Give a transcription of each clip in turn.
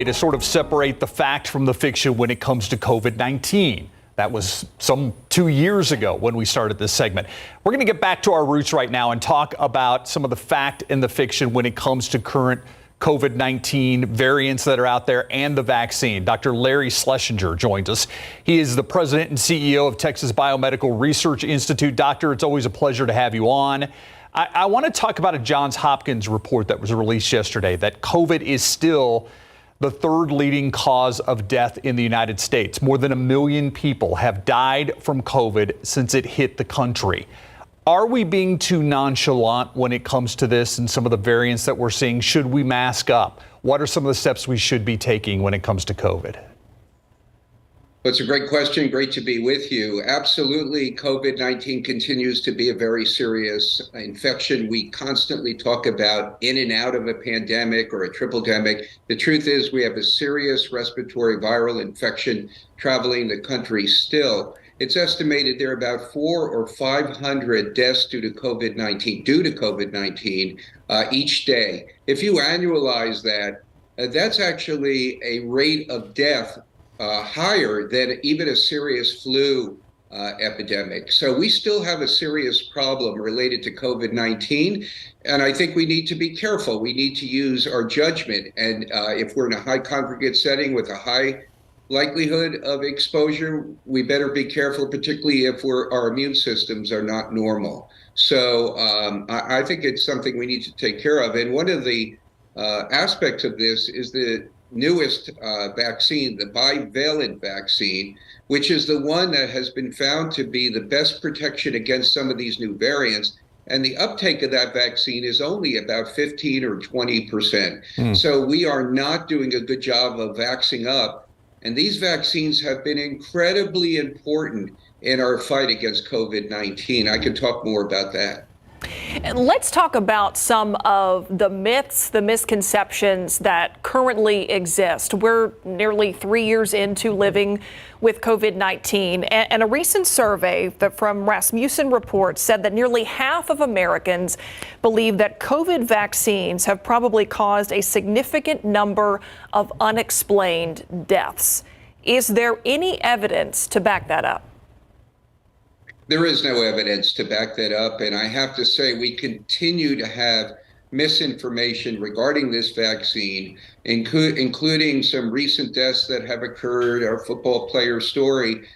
to sort of separate the fact from the fiction when it comes to COVID-19. That was some 2 years ago when we started this segment. We're going to get back to our roots right now and talk about some of the fact and the fiction when it comes to current COVID-19 variants that are out there and the vaccine. Dr. Larry Schlesinger joins us. He is the president and CEO of Texas Biomedical Research Institute. Doctor, it's always a pleasure to have you on. I want to talk about a Johns Hopkins report that was released yesterday that COVID is still the third leading cause of death in the United States. More than 1 million people have died from COVID since it hit the country. Are we being too nonchalant when it comes to this and some of the variants that we're seeing? Should we mask up? What are some of the steps we should be taking when it comes to COVID? Well, it's a great question. Great to be with you. Absolutely, COVID-19 continues to be a very serious infection. We constantly talk about in and out of a pandemic or a tripledemic. The truth is we have a serious respiratory viral infection traveling the country still. It's estimated there are about 400 or 500 deaths due to COVID-19 each day. If you annualize that, that's actually a rate of death higher than even a serious flu epidemic. So we still have a serious problem related to COVID-19, and I think we need to be careful. We need to use our judgment, and if we're in a high congregate setting with a high likelihood of exposure, we better be careful, particularly if our immune systems are not normal. So I think it's something we need to take care of. And one of the aspects of this is the newest vaccine, the bivalent vaccine, which is the one that has been found to be the best protection against some of these new variants. And the uptake of that vaccine is only about 15 or 20%. So we are not doing a good job of vaxing up. And these vaccines have been incredibly important in our fight against COVID-19. I can talk more about that. Let's talk about some of the myths, the misconceptions that currently exist. We're nearly 3 years into living with COVID-19, and a recent survey from Rasmussen Reports said that nearly half of Americans believe that COVID vaccines have probably caused a significant number of unexplained deaths. Is there any evidence to back that up? There is no evidence to back that up, and I have to say we continue to have misinformation regarding this vaccine, including some recent deaths that have occurred, our football player story.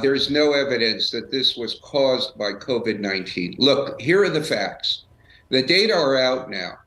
There's no evidence that this was caused by COVID-19. Look, here are the facts. The data are out now.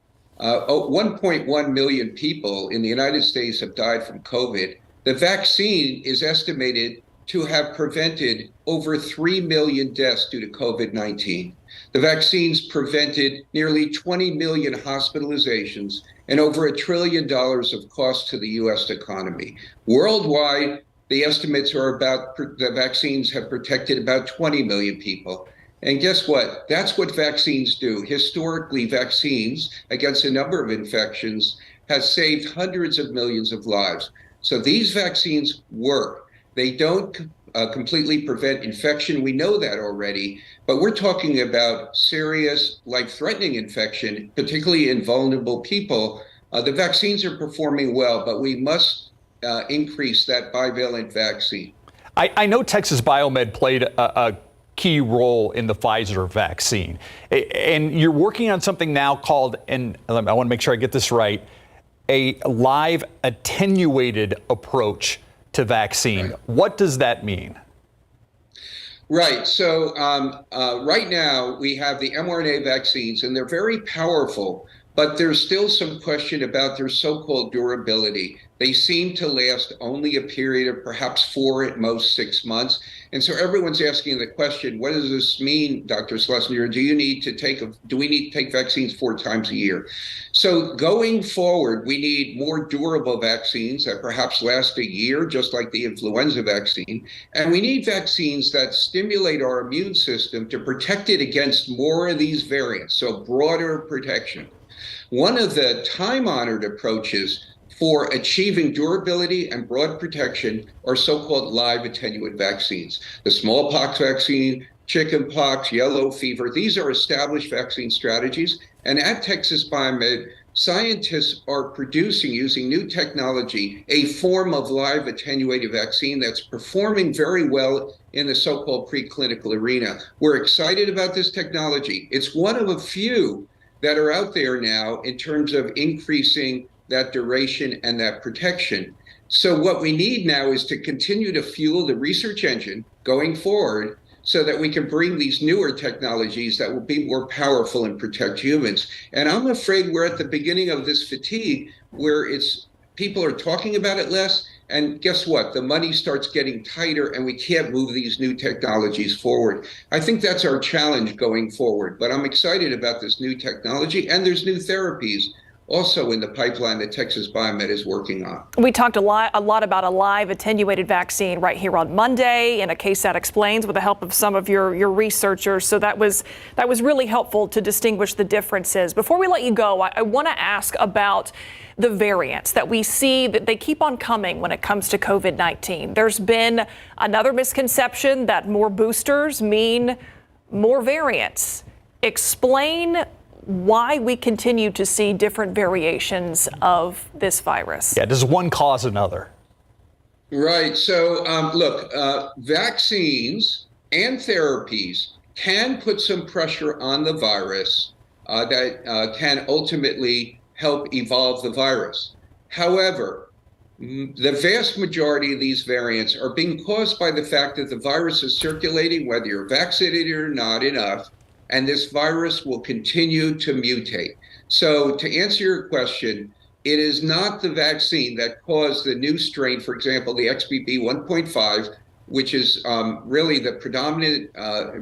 1.1 million people in the United States have died from COVID. The vaccine is estimated to have prevented over 3 million deaths due to COVID-19. The vaccines prevented nearly 20 million hospitalizations and over $1 trillion of cost to the U.S. economy. Worldwide, the estimates are about the vaccines have protected about 20 million people. And guess what? That's what vaccines do. Historically, vaccines against a number of infections has saved hundreds of millions of lives. So these vaccines work. They don't completely prevent infection. We know that already, but we're talking about serious, life-threatening infection, particularly in vulnerable people. The vaccines are performing well, but we must increase that bivalent vaccine. I know Texas Biomed played a key role in the Pfizer vaccine, and you're working on something now called, and I want to make sure I get this right, a live attenuated approach to vaccine. Right. What does that mean? Right. So right now we have the mRNA vaccines, and they're very powerful, but there's still some question about their so-called durability. They seem to last only a period of perhaps 4 at most 6 months. And so everyone's asking the question, what does this mean, Dr. Schlesinger? Do we need to take vaccines 4 times a year? So going forward, we need more durable vaccines that perhaps last a year, just like the influenza vaccine. And we need vaccines that stimulate our immune system to protect it against more of these variants, so broader protection. One of the time-honored approaches for achieving durability and broad protection are so-called live attenuate vaccines. The smallpox vaccine, chickenpox, yellow fever, these are established vaccine strategies. And at Texas Biomed, scientists are producing, using new technology, a form of live attenuated vaccine that's performing very well in the so-called preclinical arena. We're excited about this technology. It's one of a few that are out there now in terms of increasing that duration and that protection. So what we need now is to continue to fuel the research engine going forward so that we can bring these newer technologies that will be more powerful and protect humans. And I'm afraid we're at the beginning of this fatigue where people are talking about it less. And guess what? The money starts getting tighter and we can't move these new technologies forward. I think that's our challenge going forward. But I'm excited about this new technology, and there's new therapies also in the pipeline that Texas Biomed is working on. We talked a lot about a live attenuated vaccine right here on Monday in a KSAT Explains with the help of some of your researchers. So that was really helpful to distinguish the differences. Before we let you go, I want to ask about the variants that we see that they keep on coming when it comes to COVID-19. There's been another misconception that more boosters mean more variants. Explain why we continue to see different variations of this virus. Yeah, does one cause another? Right. So look, vaccines and therapies can put some pressure on the virus that can ultimately help evolve the virus. However, the vast majority of these variants are being caused by the fact that the virus is circulating, whether you're vaccinated or not, enough, and this virus will continue to mutate. So to answer your question, it is not the vaccine that caused the new strain, for example, the XBB 1.5, which is really the predominant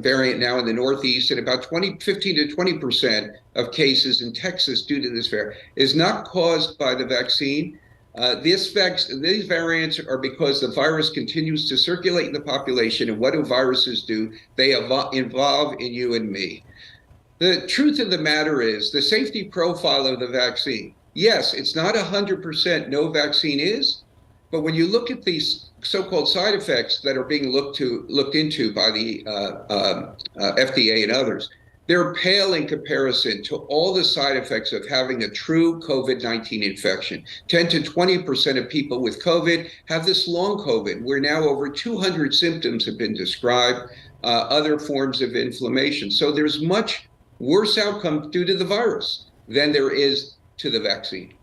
variant now in the Northeast, and about 15 to 20% of cases in Texas due to this variant, is not caused by the vaccine. These variants are because the virus continues to circulate in the population, and what do viruses do? They evolve in you and me. The truth of the matter is the safety profile of the vaccine. Yes, it's not 100% no vaccine is, but when you look at these so-called side effects that are being looked into by the FDA and others, they're pale in comparison to all the side effects of having a true COVID-19 infection. 10 to 20% of people with COVID have this long COVID, where now over 200 symptoms have been described, other forms of inflammation. So there's much worse outcome due to the virus than there is to the vaccine.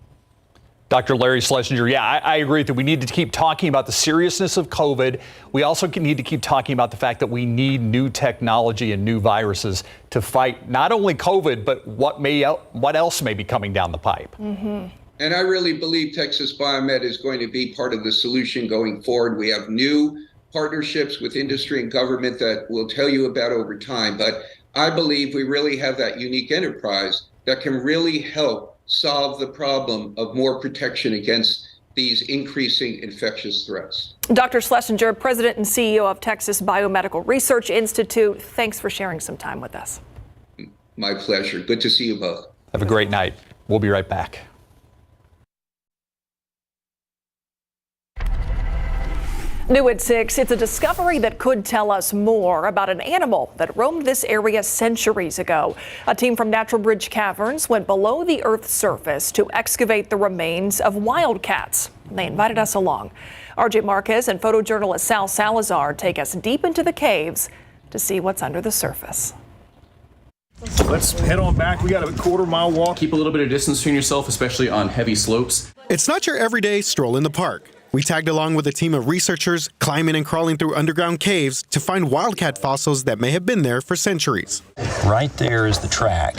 Dr. Larry Schlesinger, yeah, I agree that we need to keep talking about the seriousness of COVID. We also need to keep talking about the fact that we need new technology and new viruses to fight not only COVID, but what else may be coming down the pipe. Mm-hmm. And I really believe Texas Biomed is going to be part of the solution going forward. We have new partnerships with industry and government that we'll tell you about over time. But I believe we really have that unique enterprise that can really help solve the problem of more protection against these increasing infectious threats. Dr. Schlesinger, President and CEO of Texas Biomedical Research Institute, thanks for sharing some time with us. My pleasure. Good to see you both. Have a great night. We'll be right back. New at 6, it's a discovery that could tell us more about an animal that roamed this area centuries ago. A team from Natural Bridge Caverns went below the Earth's surface to excavate the remains of wildcats. They invited us along. RJ Marquez and photojournalist Sal Salazar take us deep into the caves to see what's under the surface. Let's head on back. We got a quarter-mile walk. Keep a little bit of distance between yourself, especially on heavy slopes. It's not your everyday stroll in the park. We tagged along with a team of researchers climbing and crawling through underground caves to find wildcat fossils that may have been there for centuries. Right there is the track,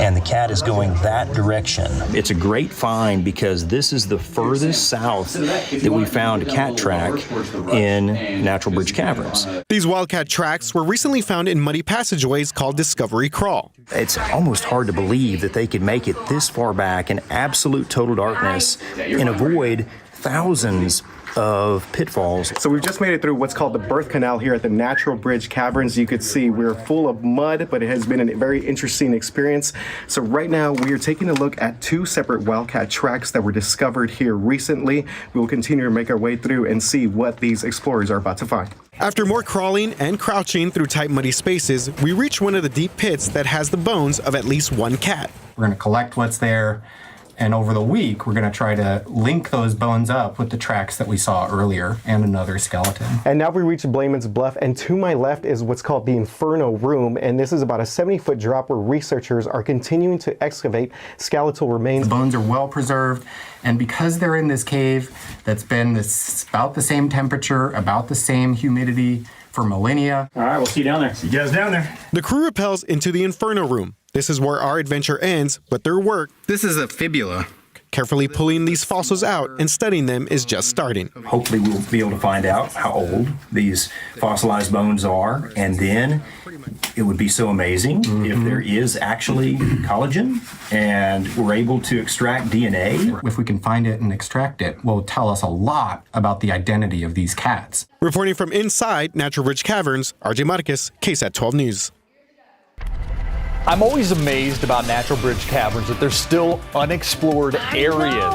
and the cat is going that direction. It's a great find because this is the furthest south that we found a cat track in Natural Bridge Caverns. These wildcat tracks were recently found in muddy passageways called Discovery Crawl. It's almost hard to believe that they could make it this far back in absolute total darkness and avoid thousands of pitfalls. So we've just made it through what's called the birth canal here at the Natural Bridge Caverns. You could see we're full of mud, but it has been a very interesting experience. So right now we are taking a look at two separate wildcat tracks that were discovered here recently. We will continue to make our way through and see what these explorers are about to find. After more crawling and crouching through tight muddy spaces, we reach one of the deep pits that has the bones of at least one cat. We're going to collect what's there, And over the week, we're going to try to link those bones up with the tracks that we saw earlier and another skeleton. And now we reach Blayman's Bluff, and to my left is what's called the Inferno Room, and this is about a 70-foot drop where researchers are continuing to excavate skeletal remains. The bones are well preserved, and because they're in this cave that's been about the same temperature, about the same humidity for millennia. All right, we'll see you down there. See you guys down there. The crew rappels into the Inferno Room. This is where our adventure ends, but their work, This is a fibula. carefully pulling these fossils out and studying them, is just starting. Hopefully we'll be able to find out how old these fossilized bones are, and then it would be so amazing if there is actually collagen and we're able to extract DNA. If we can find it and extract it, will tell us a lot about the identity of these cats. Reporting from inside Natural Bridge Caverns, RJ Marquez, KSAT12 News. I'm always amazed about Natural Bridge Caverns that there's still unexplored areas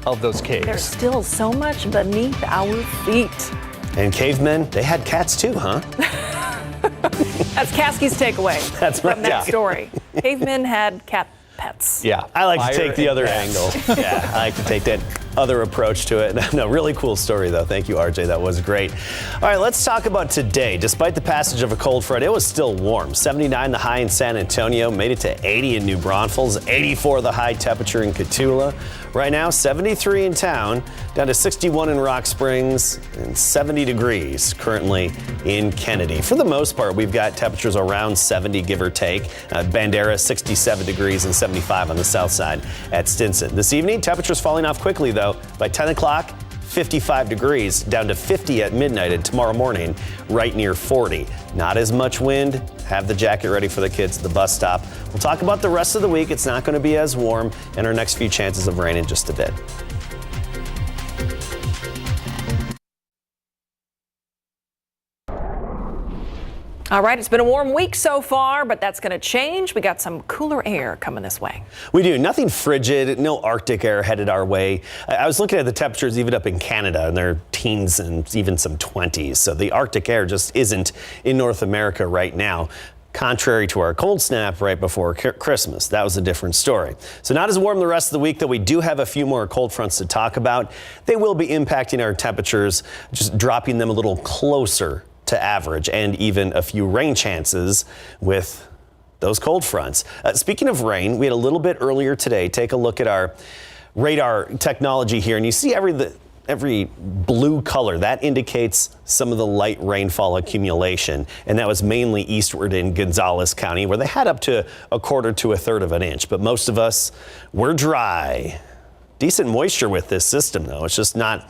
of those caves. There's still so much beneath our feet. And cavemen, they had cats too, huh? That's Caskey's takeaway That's from right. that story. Cavemen had cat pets. Yeah. I like to Fire take the and other cats. angle. Yeah, I like to take that other approach to it. No, really cool story though. Thank you, RJ. That was great. All right, let's talk about today. Despite the passage of a cold front, it was still warm. 79 the high in San Antonio, made it to 80 in New Braunfels, 84 the high temperature in Cotulla. Right now, 73 in town, down to 61 in Rock Springs, and 70 degrees currently in Kennedy. For the most part, we've got temperatures around 70, give or take. Bandera, 67 degrees and 75 on the south side at Stinson. This evening, temperatures falling off quickly, though. By 10 o'clock, 55 degrees, down to 50 at midnight, and tomorrow morning, right near 40. Not as much wind. Have the jacket ready for the kids at the bus stop. We'll talk about the rest of the week. It's not going to be as warm, and our next few chances of rain in just a bit. All right, it's been a warm week so far, but that's going to change. We got some cooler air coming this way. We do. Nothing frigid, no Arctic air headed our way. I was looking at the temperatures even up in Canada, and they're teens and even some 20s. So the Arctic air just isn't in North America right now. Contrary to our cold snap right before Christmas. That was a different story. So not as warm the rest of the week, though we do have a few more cold fronts to talk about. They will be impacting our temperatures, just dropping them a little closer to average, and even a few rain chances with those cold fronts. Speaking of rain, we had a little bit earlier today. Take a look at our radar technology here, and you see every blue color. That indicates some of the light rainfall accumulation, and that was mainly eastward in Gonzales County, where they had up to a quarter to a third of an inch. But most of us, we're dry. Decent moisture with this system, though. It's just not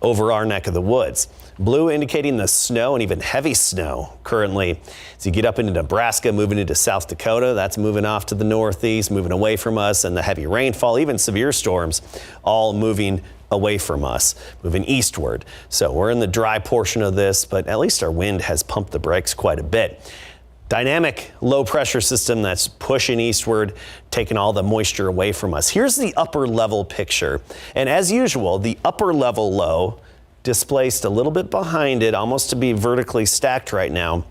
over our neck of the woods. Blue indicating the snow, and even heavy snow currently. As you get up into Nebraska, moving into South Dakota, that's moving off to the northeast, moving away from us, and the heavy rainfall, even severe storms, all moving away from us, moving eastward. So we're in the dry portion of this, but at least our wind has pumped the brakes quite a bit. Dynamic low pressure system that's pushing eastward, taking all the moisture away from us. Here's the upper level picture. And as usual, the upper level low displaced a little bit behind it, almost to be vertically stacked right now.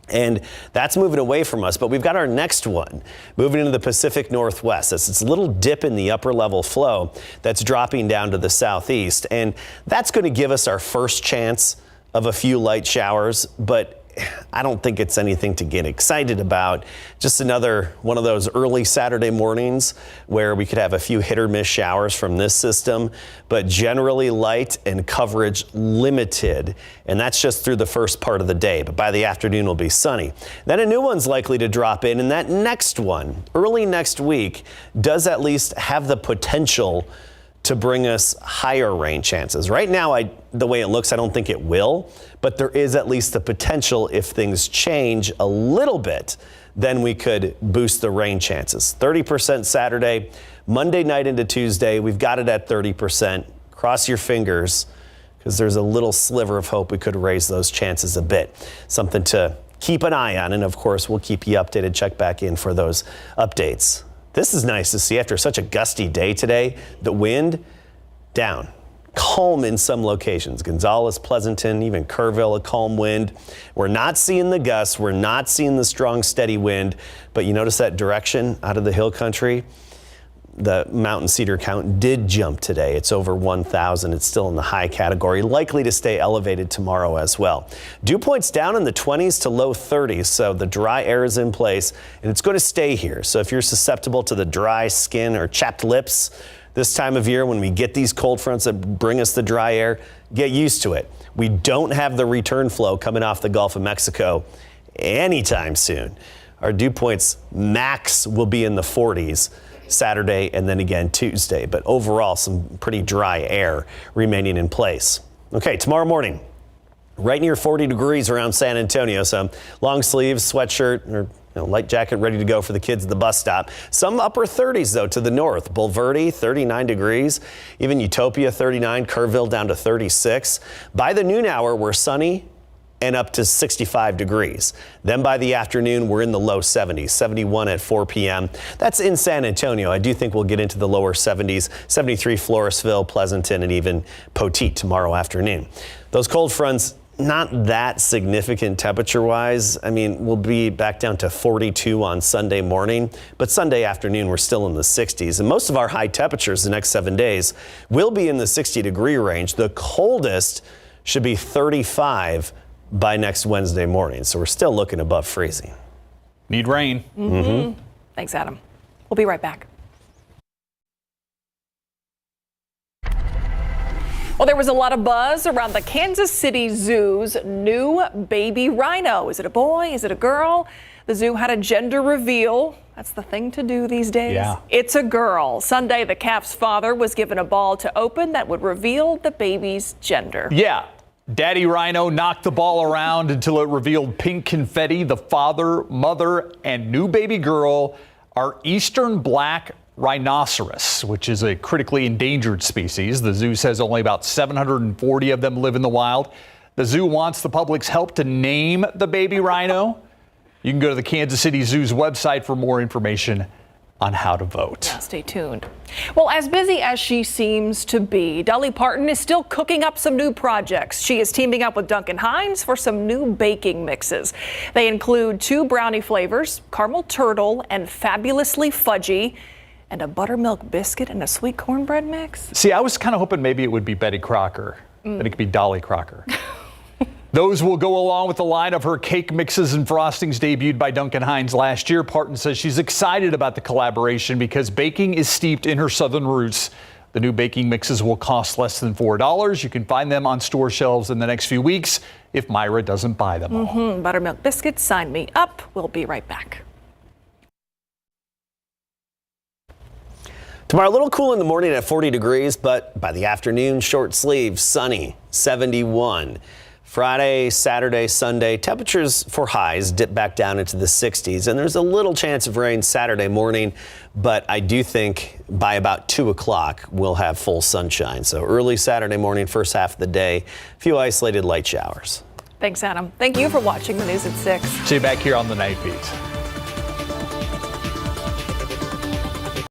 And that's moving away from us, but we've got our next one moving into the Pacific Northwest. That's this little dip in the upper level flow that's dropping down to the southeast. And that's going to give us our first chance of a few light showers, but I don't think it's anything to get excited about. Just another one of those early Saturday mornings where we could have a few hit or miss showers from this system, but generally light and coverage limited. And that's just through the first part of the day, but by the afternoon it'll be sunny. Then a new one's likely to drop in, and that next one, early next week, does at least have the potential to bring us higher rain chances. Right now, the way it looks, I don't think it will, but there is at least the potential if things change a little bit, then we could boost the rain chances. 30% Saturday, Monday night into Tuesday, we've got it at 30%. Cross your fingers, because there's a little sliver of hope we could raise those chances a bit. Something to keep an eye on, and of course, we'll keep you updated. Check back in for those updates. This is nice to see after such a gusty day today. The wind down, calm in some locations. Gonzales, Pleasanton, even Kerrville, a calm wind. We're not seeing the gusts. We're not seeing the strong, steady wind. But you notice that direction out of the hill country? the mountain cedar count did jump today. It's over 1,000. It's still in the high category, likely to stay elevated tomorrow as well. Dew points down in the 20s to low 30s, so the dry air is in place, and it's going to stay here. So if you're susceptible to the dry skin or chapped lips this time of year when we get these cold fronts that bring us the dry air, get used to it. We don't have the return flow coming off the Gulf of Mexico anytime soon. Our dew points max will be in the 40s Saturday and then again Tuesday, but overall some pretty dry air remaining in place. Okay, tomorrow morning, right near 40 degrees around San Antonio, so long sleeves, sweatshirt, or light jacket ready to go for the kids at the bus stop. Some upper 30s though to the north. Bulverde 39 degrees, even Utopia 39, Kerrville down to 36. By the noon hour, we're sunny and up to 65 degrees. Then by the afternoon, we're in the low 70s, 71 at 4 p.m. That's in San Antonio. I do think we'll get into the lower 70s, 73 Floresville, Pleasanton, and even Poteet tomorrow afternoon. Those cold fronts, not that significant temperature-wise. I mean, we'll be back down to 42 on Sunday morning, but Sunday afternoon, we're still in the 60s. And most of our high temperatures the next 7 days will be in the 60-degree range. The coldest should be 35 by next Wednesday morning. So we're still looking above freezing. Need rain. Thanks, Adam. We'll be right back. Well, there was a lot of buzz around the Kansas City Zoo's new baby rhino. Is it a boy? Is it a girl? The zoo had a gender reveal. That's the thing to do these days. Yeah. It's a girl. Sunday, the calf's father was given a ball to open that would reveal the baby's gender. Yeah. Daddy Rhino knocked the ball around until it revealed pink confetti. The father, mother, and new baby girl are eastern black rhinoceros, which is a critically endangered species. The zoo says only about 740 of them live in the wild. The zoo wants the public's help to name the baby rhino. You can go to the Kansas City Zoo's website for more information on how to vote. Yeah, stay tuned. Well, as busy as she seems to be, Dolly Parton is still cooking up some new projects. She is teaming up with Duncan Hines for some new baking mixes. They include 2 brownie flavors, caramel turtle and fabulously fudgy, and a buttermilk biscuit and a sweet cornbread mix. See, I was kind of hoping maybe it would be Betty Crocker, that it could be Dolly Crocker. Those will go along with the line of her cake mixes and frostings debuted by Duncan Hines last year. Parton says she's excited about the collaboration because baking is steeped in her southern roots. The new baking mixes will cost less than $4. You can find them on store shelves in the next few weeks if Myra doesn't buy them all. Buttermilk biscuits, sign me up. We'll be right back. Tomorrow, a little cool in the morning at 40 degrees, but by the afternoon, short sleeves, sunny, 71. Friday, Saturday, Sunday, temperatures for highs dip back down into the 60s, and there's a little chance of rain Saturday morning, but I do think by about 2 o'clock we'll have full sunshine. So early Saturday morning, first half of the day, a few isolated light showers. Thanks, Adam. Thank you for watching the news at 6. See you back here on the Night Beat.